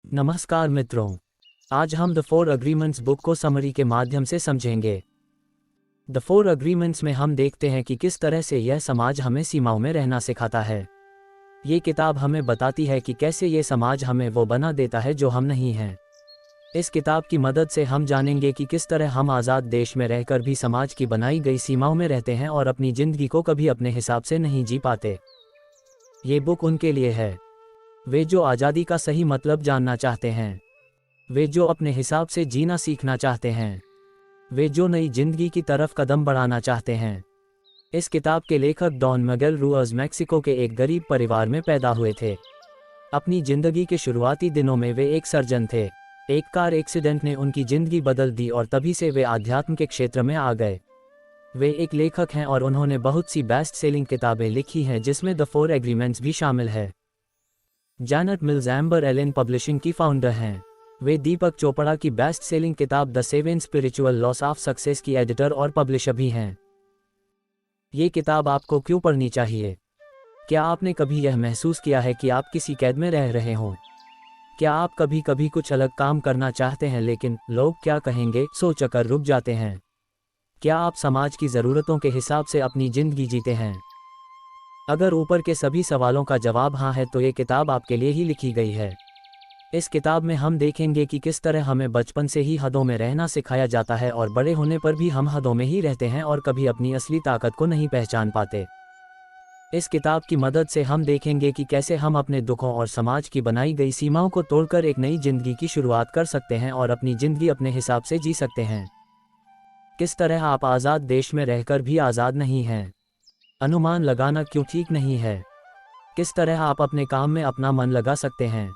नमस्कार मित्रों, आज हम द फोर अग्रीमेंट्स बुक को समरी के माध्यम से समझेंगे। द फोर अग्रीमेंट्स में हम देखते हैं कि किस तरह से यह समाज हमें सीमाओं में रहना सिखाता है। ये किताब हमें बताती है कि कैसे ये समाज हमें वो बना देता है जो हम नहीं हैं। इस किताब की मदद से हम जानेंगे कि किस तरह हम आज़ाद देश में रहकर भी समाज की बनाई गई सीमाओं में रहते हैं और अपनी ज़िंदगी को कभी अपने हिसाब से नहीं जी पाते। ये बुक उनके लिए है, वे जो आज़ादी का सही मतलब जानना चाहते हैं, वे जो अपने हिसाब से जीना सीखना चाहते हैं, वे जो नई जिंदगी की तरफ कदम बढ़ाना चाहते हैं। इस किताब के लेखक डॉन मिगेल रुइज मैक्सिको के एक गरीब परिवार में पैदा हुए थे। अपनी जिंदगी के शुरुआती दिनों में वे एक सर्जन थे। एक कार एक्सीडेंट ने उनकी जिंदगी बदल दी और तभी से वे आध्यात्म के क्षेत्र में आ गए। वे एक लेखक हैं और उन्होंने बहुत सी बेस्ट सेलिंग किताबें लिखी हैं जिसमें द फोर एग्रीमेंट्स भी शामिल है। Janet Mills Amber Allen publishing की फाउंडर हैं। वे दीपक चोपड़ा की बेस्ट सेलिंग किताब the 7 spiritual laws of success की एडिटर और पब्लिशर भी हैं। ये किताब आपको क्यों पढ़नी चाहिए? क्या आपने कभी यह महसूस किया है कि आप किसी कैद में रह रहे हों? क्या आप कभी कभी कुछ अलग काम करना चाहते हैं लेकिन लोग क्या कहेंगे सोचकर रुक जाते हैं? क्या आप समाज की ज़रूरतों के हिसाब से अपनी ज़िंदगी जीते हैं? अगर ऊपर के सभी सवालों का जवाब हाँ है तो ये किताब आपके लिए ही लिखी गई है। इस किताब में हम देखेंगे कि किस तरह हमें बचपन से ही हदों में रहना सिखाया जाता है और बड़े होने पर भी हम हदों में ही रहते हैं और कभी अपनी असली ताकत को नहीं पहचान पाते। इस किताब की मदद से हम देखेंगे कि कैसे हम अपने दुखों और समाज की बनाई गई सीमाओं को तोड़कर एक नई जिंदगी की शुरुआत कर सकते हैं और अपनी जिंदगी अपने हिसाब से जी सकते हैं। किस तरह आप आज़ाद देश में रहकर भी आज़ाद नहीं हैं? अनुमान लगाना क्यों ठीक नहीं है? किस तरह आप अपने काम में अपना मन लगा सकते हैं?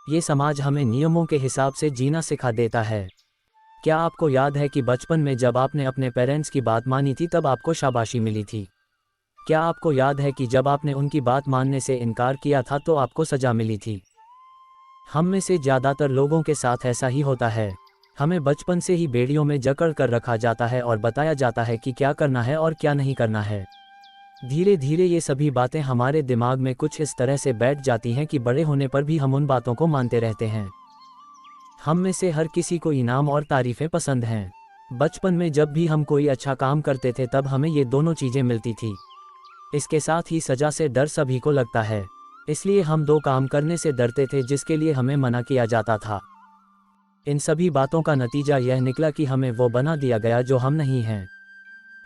ये समाज हमें नियमों के हिसाब से जीना सिखा देता है। क्या आपको याद है कि बचपन में जब आपने अपने पेरेंट्स की बात मानी थी तब आपको शाबाशी मिली थी? क्या आपको याद है कि जब आपने उनकी बात मानने से इनकार किया था तो आपको सज़ा मिली थी? हम में से ज़्यादातर लोगों के साथ ऐसा ही होता है। हमें बचपन से ही बेड़ियों में जकड़ कर रखा जाता है और बताया जाता है कि क्या करना है और क्या नहीं करना है। धीरे धीरे ये सभी बातें हमारे दिमाग में कुछ इस तरह से बैठ जाती हैं कि बड़े होने पर भी हम उन बातों को मानते रहते हैं। हम में से हर किसी को इनाम और तारीफ़ें पसंद हैं। बचपन में जब भी हम कोई अच्छा काम करते थे तब हमें ये दोनों चीज़ें मिलती थी। इसके साथ ही सज़ा से डर सभी को लगता है, इसलिए हम दो काम करने से डरते थे जिसके लिए हमें मना किया जाता था। इन सभी बातों का नतीजा यह निकला कि हमें वो बना दिया गया जो हम नहीं हैं।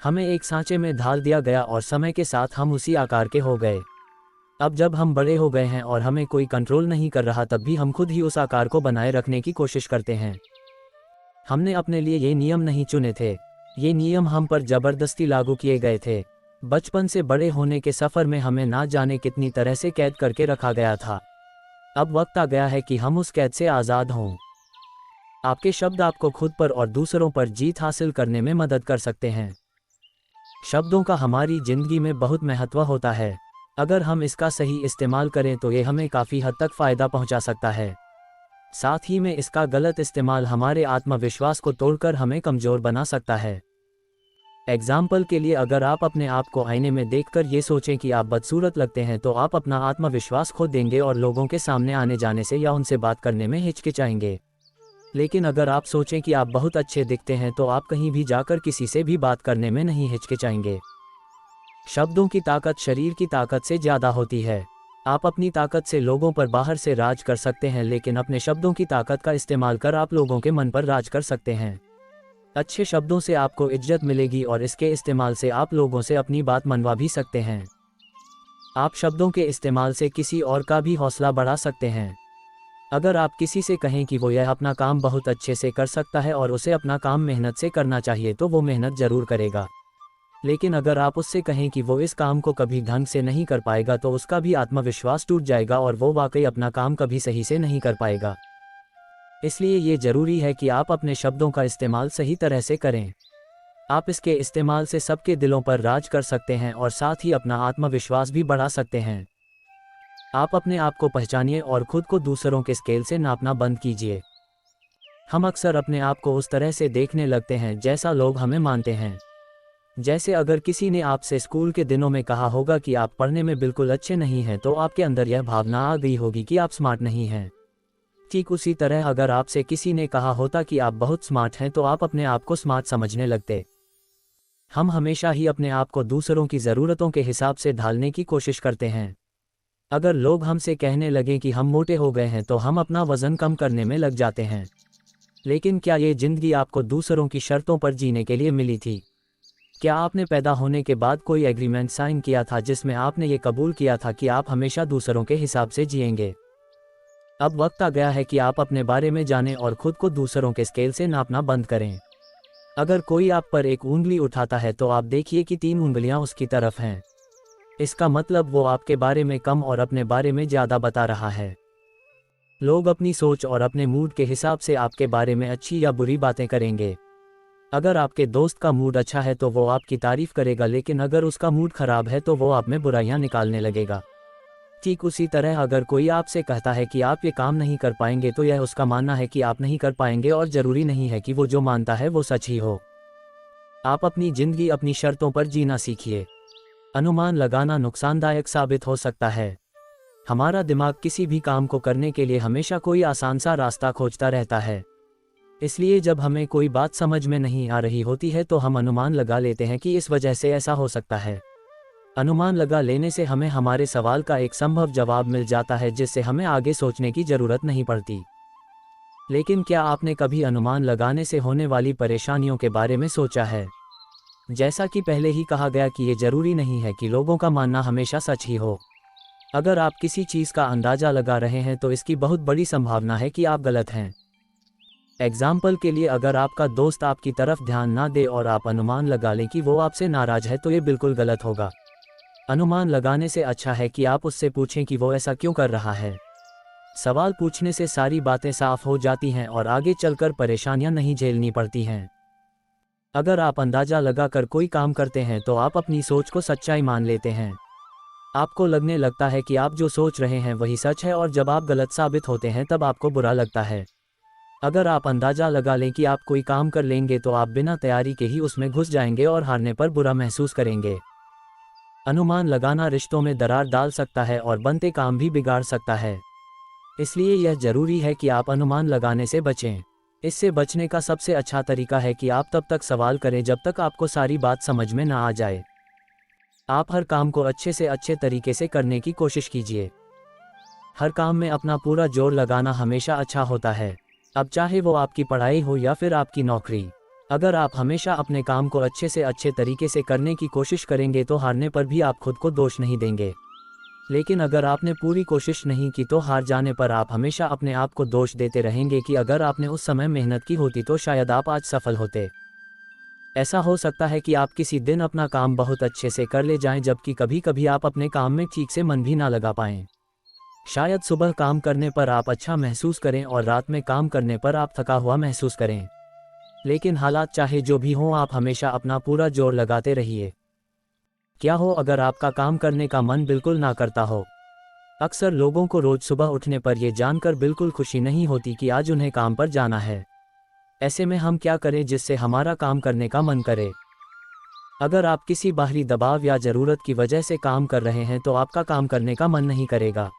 हमें एक सांचे में ढाल दिया गया और समय के साथ हम उसी आकार के हो गए। अब जब हम बड़े हो गए हैं और हमें कोई कंट्रोल नहीं कर रहा तब भी हम खुद ही उस आकार को बनाए रखने की कोशिश करते हैं। हमने अपने लिए ये नियम नहीं चुने थे, ये नियम हम पर ज़बरदस्ती लागू किए गए थे। बचपन से बड़े होने के सफ़र में हमें ना जाने कितनी तरह से कैद करके रखा गया था। अब वक्त आ गया है कि हम उस कैद से आज़ाद हों। आपके शब्द आपको खुद पर और दूसरों पर जीत हासिल करने में मदद कर सकते हैं। शब्दों का हमारी ज़िंदगी में बहुत महत्व होता है। अगर हम इसका सही इस्तेमाल करें तो ये हमें काफ़ी हद तक फ़ायदा पहुंचा सकता है। साथ ही में इसका गलत इस्तेमाल हमारे आत्मविश्वास को तोड़कर हमें कमज़ोर बना सकता है। एग्जाम्पल के लिए, अगर आप अपने आप को आईने में देखकर ये सोचें कि आप बदसूरत लगते हैं तो आप अपना आत्मविश्वास खो देंगे और लोगों के सामने आने जाने से या उनसे बात करने में हिचकिचाएंगे। लेकिन अगर आप सोचें कि आप बहुत अच्छे दिखते हैं तो आप कहीं भी जाकर किसी से भी बात करने में नहीं हिचकिचाएंगे। शब्दों की ताकत शरीर की ताकत से ज़्यादा होती है। आप अपनी ताकत से लोगों पर बाहर से राज कर सकते हैं, लेकिन अपने शब्दों की ताकत का इस्तेमाल कर आप लोगों के मन पर राज कर सकते हैं। अच्छे शब्दों से आपको इज्जत मिलेगी और इसके इस्तेमाल से आप लोगों से अपनी बात मनवा भी सकते हैं। आप शब्दों के इस्तेमाल से किसी और का भी हौसला बढ़ा सकते हैं। अगर आप किसी से कहें कि वो यह अपना काम बहुत अच्छे से कर सकता है और उसे अपना काम मेहनत से करना चाहिए तो वो मेहनत ज़रूर करेगा। लेकिन अगर आप उससे कहें कि वो इस काम को कभी ढंग से नहीं कर पाएगा तो उसका भी आत्मविश्वास टूट जाएगा और वो वाकई अपना काम कभी सही से नहीं कर पाएगा। इसलिए ये ज़रूरी है कि आप अपने शब्दों का इस्तेमाल सही तरह से करें। आप इसके इस्तेमाल से सबके दिलों पर राज कर सकते हैं और साथ ही अपना आत्मविश्वास भी बढ़ा सकते हैं। आप अपने आप को पहचानिए और खुद को दूसरों के स्केल से नापना बंद कीजिए। हम अक्सर अपने आप को उस तरह से देखने लगते हैं जैसा लोग हमें मानते हैं। जैसे अगर किसी ने आपसे स्कूल के दिनों में कहा होगा कि आप पढ़ने में बिल्कुल अच्छे नहीं हैं तो आपके अंदर यह भावना आ गई होगी कि आप स्मार्ट नहीं हैं। ठीक उसी तरह अगर आपसे किसी ने कहा होता कि आप बहुत स्मार्ट हैं तो आप अपने आप को स्मार्ट समझने लगते। हम हमेशा ही अपने आप को दूसरों की ज़रूरतों के हिसाब से ढालने की कोशिश करते हैं। अगर लोग हमसे कहने लगें कि हम मोटे हो गए हैं तो हम अपना वज़न कम करने में लग जाते हैं। लेकिन क्या ये ज़िंदगी आपको दूसरों की शर्तों पर जीने के लिए मिली थी? क्या आपने पैदा होने के बाद कोई एग्रीमेंट साइन किया था जिसमें आपने ये कबूल किया था कि आप हमेशा दूसरों के हिसाब से जिएंगे? अब वक्त आ गया है कि आप अपने बारे में जानें और खुद को दूसरों के स्केल से नापना बंद करें। अगर कोई आप पर एक ऊंगली उठाता है तो आप देखिए कि 3 उंगलियां उसकी तरफ हैं। इसका मतलब वो आपके बारे में कम और अपने बारे में ज़्यादा बता रहा है। लोग अपनी सोच और अपने मूड के हिसाब से आपके बारे में अच्छी या बुरी बातें करेंगे। अगर आपके दोस्त का मूड अच्छा है तो वो आपकी तारीफ करेगा, लेकिन अगर उसका मूड खराब है तो वो आप में बुराइयां निकालने लगेगा। ठीक उसी तरह अगर कोई आपसे कहता है कि आप ये काम नहीं कर पाएंगे तो यह उसका मानना है कि आप नहीं कर पाएंगे, और ज़रूरी नहीं है कि वो जो मानता है वो सच ही हो। आप अपनी ज़िंदगी अपनी शर्तों पर जीना सीखिए। अनुमान लगाना नुकसानदायक साबित हो सकता है। हमारा दिमाग किसी भी काम को करने के लिए हमेशा कोई आसान सा रास्ता खोजता रहता है। इसलिए जब हमें कोई बात समझ में नहीं आ रही होती है तो हम अनुमान लगा लेते हैं कि इस वजह से ऐसा हो सकता है। अनुमान लगा लेने से हमें हमारे सवाल का एक संभव जवाब मिल जाता है, जिससे हमें आगे सोचने की ज़रूरत नहीं पड़ती। लेकिन क्या आपने कभी अनुमान लगाने से होने वाली परेशानियों के बारे में सोचा है? जैसा कि पहले ही कहा गया कि ये ज़रूरी नहीं है कि लोगों का मानना हमेशा सच ही हो। अगर आप किसी चीज़ का अंदाज़ा लगा रहे हैं तो इसकी बहुत बड़ी संभावना है कि आप गलत हैं। एग्जाम्पल के लिए, अगर आपका दोस्त आपकी तरफ ध्यान ना दे और आप अनुमान लगा लें कि वो आपसे नाराज़ है तो ये बिल्कुल गलत होगा। अनुमान लगाने से अच्छा है कि आप उससे पूछें कि वो ऐसा क्यों कर रहा है। सवाल पूछने से सारी बातें साफ हो जाती हैं और आगे चलकर परेशानियां नहीं झेलनी पड़ती हैं। अगर आप अंदाज़ा लगाकर कोई काम करते हैं तो आप अपनी सोच को सच्चाई मान लेते हैं। आपको लगने लगता है कि आप जो सोच रहे हैं वही सच है, और जब आप गलत साबित होते हैं तब आपको बुरा लगता है। अगर आप अंदाज़ा लगा लें कि आप कोई काम कर लेंगे तो आप बिना तैयारी के ही उसमें घुस जाएंगे और हारने पर बुरा महसूस करेंगे। अनुमान लगाना रिश्तों में दरार डाल सकता है और बनते काम भी बिगाड़ सकता है। इसलिए यह ज़रूरी है कि आप अनुमान लगाने से बचें। इससे बचने का सबसे अच्छा तरीका है कि आप तब तक सवाल करें जब तक आपको सारी बात समझ में ना आ जाए। आप हर काम को अच्छे से अच्छे तरीके से करने की कोशिश कीजिए। हर काम में अपना पूरा जोर लगाना हमेशा अच्छा होता है, अब चाहे वो आपकी पढ़ाई हो या फिर आपकी नौकरी। अगर आप हमेशा अपने काम को अच्छे से अच्छे तरीके से करने की कोशिश करेंगे तो हारने पर भी आप खुद को दोष नहीं देंगे। लेकिन अगर आपने पूरी कोशिश नहीं की तो हार जाने पर आप हमेशा अपने आप को दोष देते रहेंगे कि अगर आपने उस समय मेहनत की होती तो शायद आप आज सफल होते। ऐसा हो सकता है कि आप किसी दिन अपना काम बहुत अच्छे से कर ले जाएं, जबकि कभी कभी आप अपने काम में ठीक से मन भी ना लगा पाएं। शायद सुबह काम करने पर आप अच्छा महसूस करें और रात में काम करने पर आप थका हुआ महसूस करें। लेकिन हालात चाहे जो भी हों, आप हमेशा अपना पूरा जोर लगाते रहिए। क्या हो अगर आपका काम करने का मन बिल्कुल ना करता हो? अक्सर लोगों को रोज सुबह उठने पर यह जानकर बिल्कुल खुशी नहीं होती कि आज उन्हें काम पर जाना है। ऐसे में हम क्या करें जिससे हमारा काम करने का मन करे? अगर आप किसी बाहरी दबाव या ज़रूरत की वजह से काम कर रहे हैं तो आपका काम करने का मन नहीं करेगा।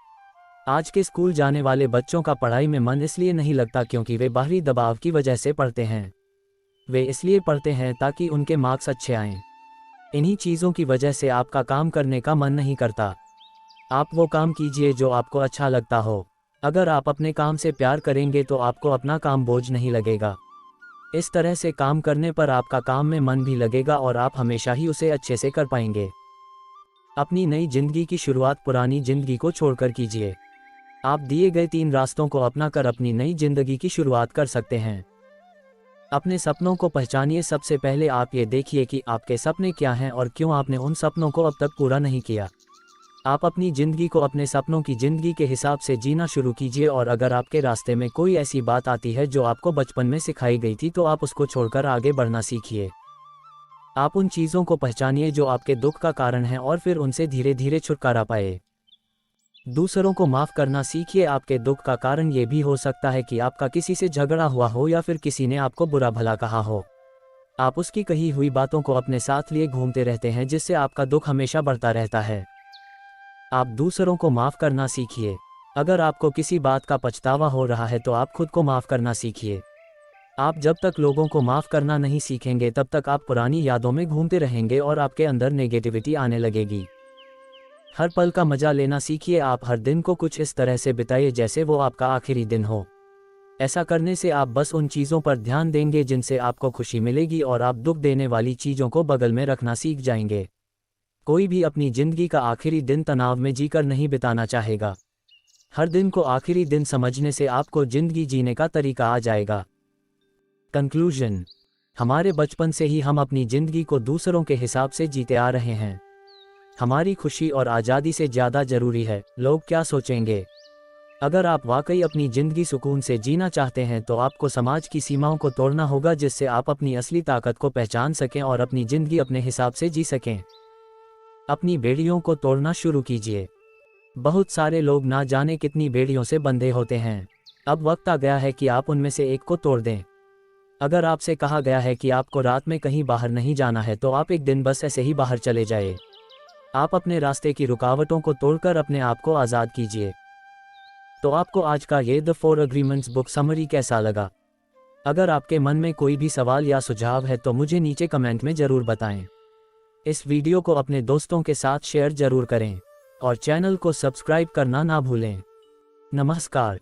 आज के स्कूल जाने वाले बच्चों का पढ़ाई में मन इसलिए नहीं लगता क्योंकि वे बाहरी दबाव की वजह से पढ़ते हैं। वे इसलिए पढ़ते हैं ताकि उनके मार्क्स अच्छे आएं। इन्हीं चीज़ों की वजह से आपका काम करने का मन नहीं करता। आप वो काम कीजिए जो आपको अच्छा लगता हो। अगर आप अपने काम से प्यार करेंगे तो आपको अपना काम बोझ नहीं लगेगा। इस तरह से काम करने पर आपका काम में मन भी लगेगा और आप हमेशा ही उसे अच्छे से कर पाएंगे। अपनी नई जिंदगी की शुरुआत पुरानी जिंदगी को छोड़कर कीजिए। आप दिए गए 3 रास्तों को अपनाकर अपनी नई जिंदगी की शुरुआत कर सकते हैं। अपने सपनों को पहचानिए। सबसे पहले आप ये देखिए कि आपके सपने क्या हैं और क्यों आपने उन सपनों को अब तक पूरा नहीं किया। आप अपनी ज़िंदगी को अपने सपनों की ज़िंदगी के हिसाब से जीना शुरू कीजिए, और अगर आपके रास्ते में कोई ऐसी बात आती है जो आपको बचपन में सिखाई गई थी तो आप उसको छोड़कर आगे बढ़ना सीखिए। आप उन चीज़ों को पहचानिए जो आपके दुख का कारण हैं और फिर उनसे धीरे धीरे छुटकारा पाए। दूसरों को माफ़ करना सीखिए। आपके दुख का कारण ये भी हो सकता है कि आपका किसी से झगड़ा हुआ हो या फिर किसी ने आपको बुरा भला कहा हो। आप उसकी कही हुई बातों को अपने साथ लिए घूमते रहते हैं, जिससे आपका दुख हमेशा बढ़ता रहता है। आप दूसरों को माफ़ करना सीखिए। अगर आपको किसी बात का पछतावा हो रहा है तो आप खुद को माफ़ करना सीखिए। आप जब तक लोगों को माफ़ करना नहीं सीखेंगे तब तक आप पुरानी यादों में घूमते रहेंगे और आपके अंदर नेगेटिविटी आने लगेगी। हर पल का मज़ा लेना सीखिए। आप हर दिन को कुछ इस तरह से बिताइए जैसे वो आपका आखिरी दिन हो। ऐसा करने से आप बस उन चीज़ों पर ध्यान देंगे जिनसे आपको खुशी मिलेगी और आप दुख देने वाली चीज़ों को बगल में रखना सीख जाएंगे। कोई भी अपनी ज़िंदगी का आखिरी दिन तनाव में जीकर नहीं बिताना चाहेगा। हर दिन को आखिरी दिन समझने से आपको ज़िंदगी जीने का तरीका आ जाएगा। कंक्लूजन, हमारे बचपन से ही हम अपनी ज़िंदगी को दूसरों के हिसाब से जीते आ रहे हैं। हमारी खुशी और आज़ादी से ज़्यादा ज़रूरी है लोग क्या सोचेंगे। अगर आप वाकई अपनी ज़िंदगी सुकून से जीना चाहते हैं तो आपको समाज की सीमाओं को तोड़ना होगा जिससे आप अपनी असली ताकत को पहचान सकें और अपनी ज़िंदगी अपने हिसाब से जी सकें। अपनी बेड़ियों को तोड़ना शुरू कीजिए। बहुत सारे लोग ना जाने कितनी बेड़ियों से बंधे होते हैं। अब वक्त आ गया है कि आप उनमें से एक को तोड़ दें। अगर आपसे कहा गया है कि आपको रात में कहीं बाहर नहीं जाना है तो आप एक दिन बस ऐसे ही बाहर चले जाए। आप अपने रास्ते की रुकावटों को तोड़कर अपने आप को आज़ाद कीजिए। तो आपको आज का ये द 4 अग्रीमेंट्स बुक समरी कैसा लगा? अगर आपके मन में कोई भी सवाल या सुझाव है तो मुझे नीचे कमेंट में ज़रूर बताएं। इस वीडियो को अपने दोस्तों के साथ शेयर ज़रूर करें और चैनल को सब्सक्राइब करना ना भूलें। नमस्कार।